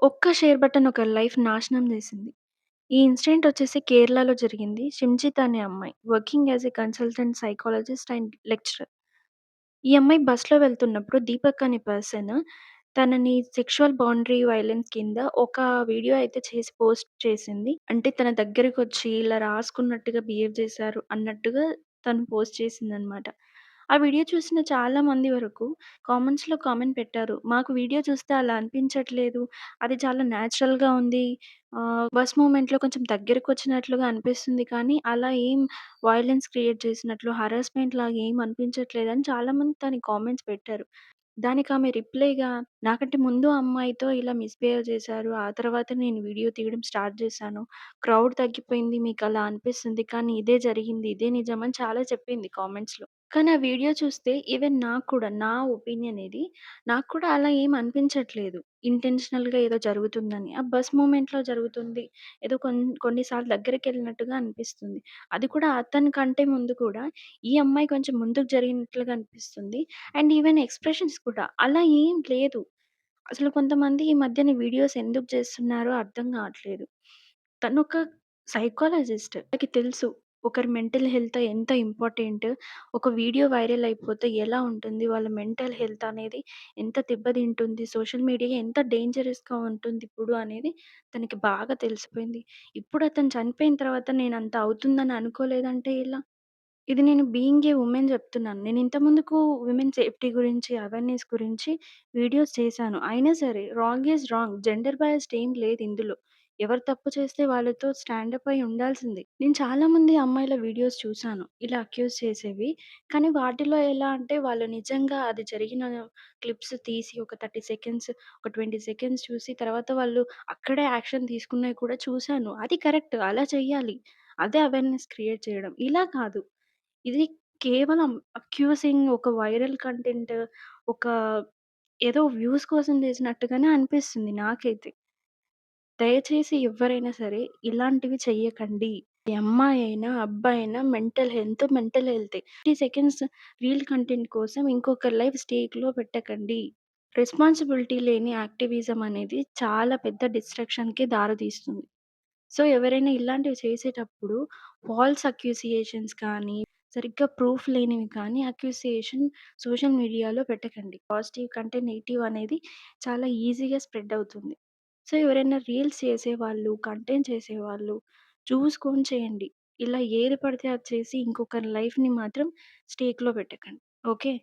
ఒక్క share button ఒక life నాశనం జేసింది. ఈ ఇన్సిడెంట్ వచ్చేసి కేరళలో జరిగింది. 'షిమ్జిత్' అనే అమ్మాయి. Working as a consultant psychologist and lecturer. ఈ అమ్మాయి బస్‌లో వెళ్తున్నప్పుడు దీపక్ అనే పర్సన్ తనని సెక్షువల్ బౌండరీ వయలెన్స్ కింద ఒక వీడియో అయితే చేసి పోస్ట్ చేసింది. అంటే తన దగ్గరకొచ్చి ఇలా రాసుకున్నట్టుగా బిహేవ్ చేశారు అన్నట్టుగా తను పోస్ట్ చేసిందనమాట. ఆ వీడియో చూసిన చాలా మంది వరకు కామెంట్స్‌లో కామెంట్ పెట్టారు. మాకు వీడియో చూస్తే అలా అనిపించట్లేదు. అది చాలా న్యాచురల్‌గా ఉంది. బస్ మూవ్‌మెంట్‌లో కొంచెం దగ్గరకొచ్చినట్లుగా అనిపిస్తుంది కానీ అలా ఏం వయలెన్స్ క్రియేట్ చేసినట్లు, హరాస్మెంట్ లాగా ఏం అనిపించట్లేదని చాలామంది దానికి కామెంట్స్ పెట్టారు. దానికామె రిప్లైగా నాకంటే ముందు అమ్మాయితో ఇలా మిస్‌బిహేవ్ చేశారు. ఆ తర్వాత నేను వీడియో తీయడం స్టార్ట్ చేశాను. క్రౌడ్ తగ్గిపోయింది. మీకలా అనిపిస్తుంది. కానీ ఇదే జరిగింది. ఇదే నిజం అని చాలా చెప్పింది కామెంట్స్‌లో. కానీ ఆ వీడియో చూస్తే ఈవెన్ నాకు కూడా నా ఒపీనియన్ ఇది. నాకు కూడా అలా ఏం అనిపించట్లేదు. ఇంటెన్షనల్‌గా ఏదో జరుగుతుందని. ఆ బస్ మూవ్‌మెంట్‌లో జరుగుతుంది. ఏదో కొన్ని సార్లు దగ్గరికెళ్ళినట్టుగా అనిపిస్తుంది. అది కూడా అతని కంటే ముందు కూడా ఈ అమ్మాయి కొంచెం ముందుకు జరిగినట్లుగా అనిపిస్తుంది. అండ్ ఈవెన్ ఎక్స్‌ప్రెషన్స్ కూడా అలా ఏం లేదు. అసలు కొంతమంది ఈ మధ్యన వీడియోస్ ఎందుకు చేస్తున్నారో అర్థం గావట్లేదు. తనొక సైకాలజిస్ట్. తనకి తెలుసు ఒకరి మెంటల్ హెల్త్ ఎంత ఇంపార్టెంట్. ఒక వీడియో వైరల్ అయిపోతే ఎలా ఉంటుంది, వాళ్ళ మెంటల్ హెల్త్ అనేది ఎంత దెబ్బతింటుంది, సోషల్ మీడియా ఎంత డేంజరస్‌గా ఉంటుందిప్పుడు అనేది తనకి బాగా తెలిసిపోయింది. ఇప్పుడు అతను చనిపోయిన తర్వాత నేనంత అవుతుందని అనుకోలేదంటే ఎలా? ఇది నేను బీయింగ్ ఏ వుమెన్ జెప్తున్నాను. నేను ఇంత ముందుకు విమెన్ సేఫ్టీ గురించి, అవేర్‌నెస్ గురించి వీడియోస్ చేశాను. అయినా సరే wrong is wrong. Gender biased ఏం లేదు ఇందులో. ఎవరు తప్పు చేస్తే వాళ్ళతో స్టాండప్ అయి ఉండాల్సిందే. నేను చాలామంది అమ్మాయిల వీడియోస్ చూసాను. ఇలా అక్యూజ్ చేసేవి. కానీ వాటిలో ఎలా అంటే వాళ్ళు నిజంగా అది జరిగిన క్లిప్స్ తీసి ఒక 30 సెకండ్స్, ఒక 20 సెకండ్స్ చూసి తర్వాత వాళ్ళు అక్కడే యాక్షన్ తీసుకున్నయి కూడా చూసాను. అది కరెక్ట్. అలా చెయ్యాలి. అదే అవేర్‌నెస్ క్రియేట్ చేయడం. ఇలా కాదు. ఇది కేవలం అక్యూజింగ్ ఒక వైరల్ కంటెంట్, ఒక ఏదో వ్యూస్ కోసం చేసినట్టుగానే అనిపిస్తుంది నాకైతే. దయచేసి ఎవ్వరైనా సరే ఇలాంటివి చెయ్యకండి. అమ్మాయైనా, అబ్బాయైనా మెంటల్ హెల్తే. 30 సెకండ్స్ రీల్ కంటెంట్ కోసం ఇంకొకరి లైఫ్ స్టేక్‌లో పెట్టకండి. రెస్పాన్సిబిలిటీ లేని యాక్టివిజం అనేది చాలా పెద్ద డిస్ట్రాక్షన్‌కి దారితీస్తుంది. సో, ఎవరైనా ఇలాంటివి చేసేటప్పుడు ఫాల్స్ అక్యూసియేషన్స్ కానీ, సరిగ్గా ప్రూఫ్ లేనివి కానీ అక్యూసియేషన్ సోషల్ మీడియాలో పెట్టకండి. పాజిటివ్ కంటే నెగెటివ్ అనేది చాలా ఈజీగా స్ప్రెడ్ అవుతుంది. సో, ఎవరైనా రీల్స్ చేసేవాళ్ళు, కంటెంట్ చేసేవాళ్ళు చూసుకొని చేయండి. ఇలా ఏది పడితే అది చేసి ఇంకొకరి లైఫ్‌ని మాత్రం స్టేక్‌లో పెట్టకండి. ఓకే.